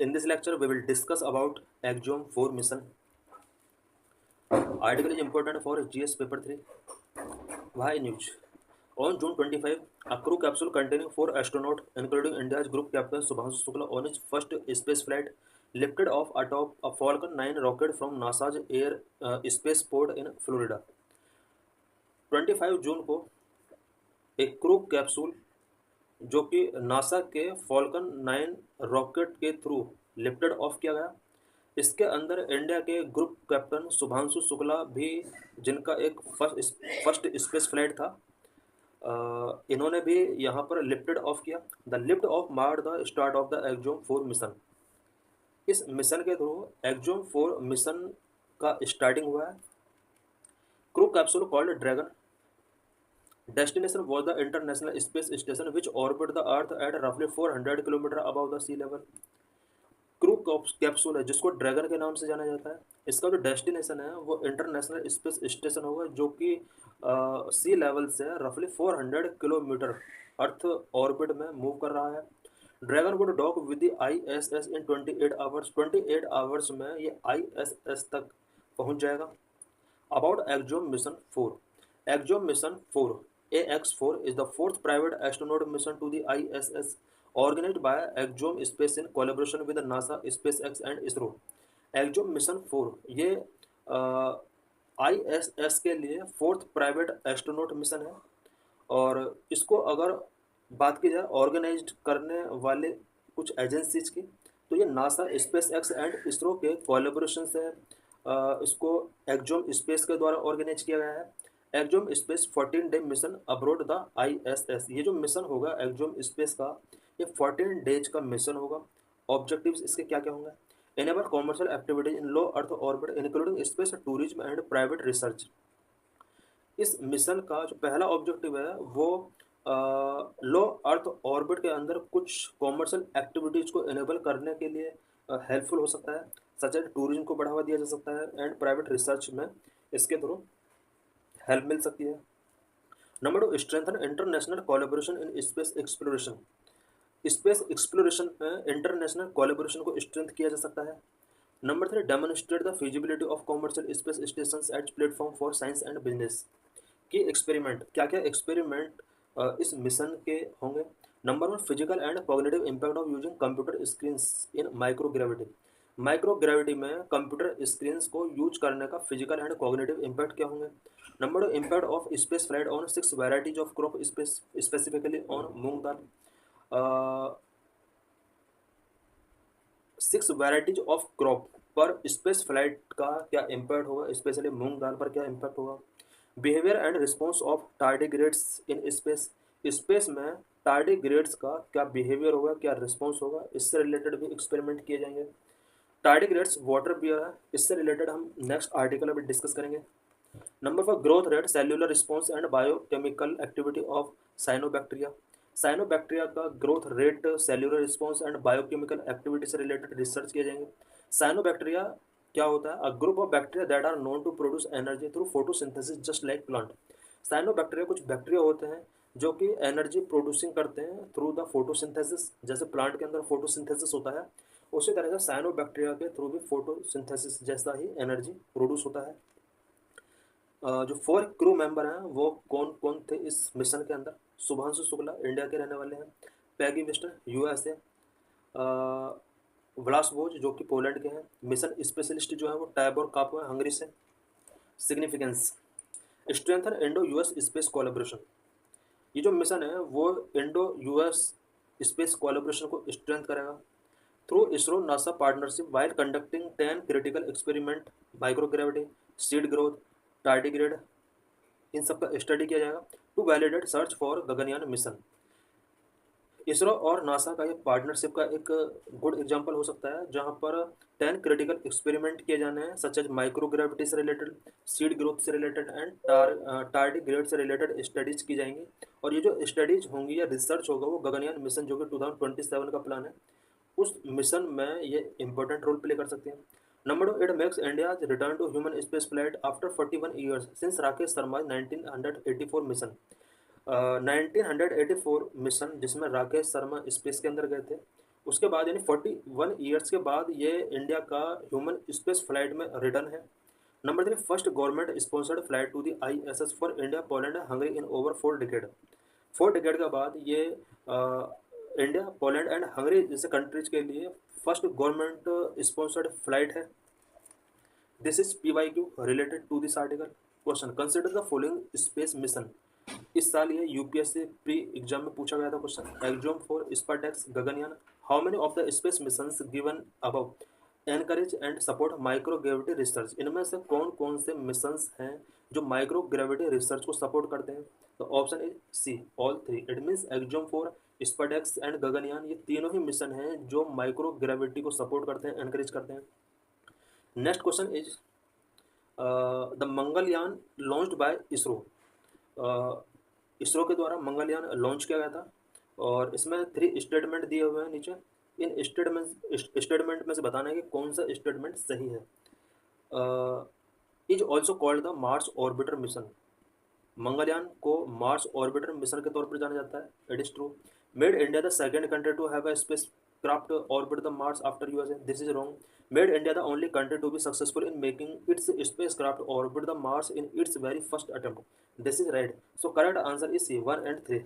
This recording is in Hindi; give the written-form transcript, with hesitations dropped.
In this lecture, we will discuss about Axiom 4 mission. Article is important for GS paper 3. Why news? On June 25, a crew capsule containing 4 astronauts, including India's group captain Subhanshu Shukla, on his first space flight, lifted off atop a Falcon 9 rocket from NASA's Air Spaceport in Florida. 25 जून को एक क्रू कैप्सूल जो कि नासा के फॉल्कन 9 रॉकेट के थ्रू लिफ्टेड ऑफ किया गया। इसके अंदर इंडिया के ग्रुप कैप्टन शुभांशु शुक्ला भी, जिनका एक फर्स्ट स्पेस फ्लाइट था, इन्होंने भी यहाँ पर लिफ्टेड ऑफ किया। The lift off mark the start of the exome 4 mission. इस मिशन के थ्रू एक्सोम 4 मिशन का स्टार्टिंग हुआ है। Crew capsule called dragon destination was the International Space Station, which orbit the Earth at roughly 400 kilometre above the sea level. Crew capsule है जिसको ड्रैगन के नाम से जाना जाता है। इसका जो डेस्टिनेशन है वो इंटरनेशनल स्पेस स्टेशन होगा, जो कि सी लेवल से रफली 400 किलोमीटर अर्थ ऑर्बिट में मूव कर रहा है। Dragon would dock with the ISS in 28 hours. 28 hours में ये ISS तक पहुंच जाएगा। About Axiom mission 4। Axiom mission 4 AX4 is the fourth private astronaut mission to the ISS, organized by Axiom Space in collaboration with NASA, SpaceX and ISRO. Axiom Mission 4 ये ISS के लिए फोर्थ प्राइवेट एस्ट्रोनॉट मिशन है, और इसको अगर बात की जाए ऑर्गेनाइज्ड करने वाले कुछ एजेंसीज की, तो ये नासा, SpaceX एंड इसरो के कोलेबोरेशन से इसको एक्सोम स्पेस के द्वारा ऑर्गेनाइज किया गया है। Exome space 14 day mission abroad the ISS। ये जो मिशन होगा एक्सोम स्पेस का, ये 14 डेज का मिशन होगा। ऑब्जेक्टिव्स इसके क्या क्या होंगे? Enable commercial activities in low earth orbit including space tourism and private research. इस मिशन का जो पहला ऑब्जेक्टिव है वो लो अर्थ ऑर्बिट के अंदर कुछ कॉमर्शियल एक्टिविटीज को इनेबल करने के लिए हेल्पफुल हो सकता है, सच एज टूरिज्म को बढ़ावा दिया जा सकता है एंड प्राइवेट रिसर्च में इसके थ्रू हेल्प मिल सकती है। Number 2, strengthen international collaboration in space exploration. Space exploration में इंटरनेशनल कोलैबोरेशन को स्ट्रेंथ किया जा सकता है। Number 3, demonstrate the feasibility of commercial space stations as platform for science and business. Key experiment, क्या क्या एक्सपेरिमेंट इस मिशन के होंगे? Number 1, physical and cognitive impact of using computer screens in microgravity. Microgravity में कंप्यूटर स्क्रीन्स को यूज करने का फिजिकल एंड कॉग्निटिव इम्पैक्ट क्या होंगे? Number 2, impact of space flight on 6 varieties of crop specifically on moong dal. 6 varieties of crop पर स्पेस फ्लाइट का क्या इम्पैक्ट होगा, स्पेशली मूंग दाल पर क्या इम्पैक्ट होगा? Behaviour and response of tardigrades in space. Space में टार्डिग्रेड्स का क्या बिहेवियर होगा, क्या रिस्पॉन्स होगा, इससे रिलेटेड भी एक्सपेरिमेंट किए जाएंगे। टार्डिग्रेड्स वाटर बियर है, इससे रिलेटेड हम नेक्स्ट आर्टिकल अभी डिस्कस करेंगे। Number 4, growth rate, cellular response and biochemical activity of cyanobacteria. Cyanobacteria का growth rate, cellular response and biochemical activity से रिलेटेड रिसर्च किए जाएंगे। साइनोबैक्टीरिया क्या होता है? A group of bacteria that are known to produce energy through photosynthesis just like plant. Cyanobacteria कुछ बैक्टीरिया होते हैं जो कि एनर्जी प्रोड्यूसिंग करते हैं थ्रू द फोटोसिंथेसिस। जैसे प्लांट के अंदर फोटोसिंथेसिस होता है, उसी तरह से साइनोबैक्टीरिया के थ्रू भी फोटोसिंथेसिस जैसा ही एनर्जी प्रोड्यूस होता है। जो 4 क्रू मेंबर हैं वो कौन कौन थे इस मिशन के अंदर? शुभांशु शुक्ला इंडिया के रहने वाले हैं, पैगी विस्टर USA, व्लास बोज जो कि पोलैंड के हैं, मिशन स्पेशलिस्ट जो है वो टाइबोर कापो है हंगरी से। Significance, strengthen Indo US space collaboration. ये जो मिशन है वो इंडो US स्पेस कोलैबोरेशन को स्ट्रेंथ करेगा through ISRO NASA partnership while conducting 10 critical experiment, microgravity, seed growth, tardigrade, इन सब का स्टडी किया जाएगा to validate search for Gaganyaan mission. ISRO और नासा का ये पार्टनरशिप का एक गुड एग्जांपल हो सकता है, जहां पर 10 क्रिटिकल एक्सपेरिमेंट किए जाने हैं, सच एज माइक्रोग्रेविटी से रिलेटेड, सीड ग्रोथ से रिलेटेड एंड टार्डिग्रेड से रिलेटेड स्टडीज की जाएंगी। और ये जो स्टडीज होंगी या रिसर्च होगा वो गगनयान मिशन जो कि 2027 का प्लान है, उस मिशन में ये इंपॉर्टेंट रोल प्ले कर सकते हैं। Number 2, it makes India's return to human space flight after 41 years since Rakesh Sharma's 1984 mission। 1984 mission जिसमें राकेश शर्मा स्पेस के अंदर गए थे, उसके बाद यानी 41 ईयर्स के बाद ये इंडिया का ह्यूमन स्पेस फ्लाइट में रिटर्न है। Number 3, first government sponsored flight to the ISS for India, Poland and Hungary in over 4 decade. 4 decade के बाद ये इंडिया, पोलैंड एंड हंगरी जैसे कंट्रीज के लिए फर्स्ट गवर्नमेंट स्पॉन्सर्ड फ्लाइट है। This is PYQ related to this article. Question, consider the following space mission. इस साल ये यूपीएससी प्री एग्जाम में पूछा गया था question. Axiom 4, SpaDeX, Gaganyaan. How many of the space missions given above encourage and support micro gravity research. इनमें से कौन कौन से मिशंस हैं जो माइक्रो ग्रेविटी रिसर्च को सपोर्ट करते हैं? तो option A C, all 3। It means Axiom 4, SpaDeX and Gaganyaan ये तीनों ही मिशन हैं जो माइक्रो ग्रेविटी को सपोर्ट करते हैं, एनकरेज करते हैं। Next question is the Mangalyaan launched by ISRO. ISRO के द्वारा मंगलयान लॉन्च किया गया था और इसमें 3 स्टेटमेंट दिए हुए हैं नीचे। इन स्टेटमेंट में से बताना है कि कौन सा स्टेटमेंट सही है। Is also called the Mars orbiter mission. Mangalyaan को मार्स ऑर्बिटर मिशन के तौर पर जाना जाता है। It is true. Made India the second country to have a space craft orbit the Mars after USA. This is wrong. Made India the only country to be successful in making its space craft orbit the Mars in its very first attempt. This is right. So correct answer is C, 1 and 3।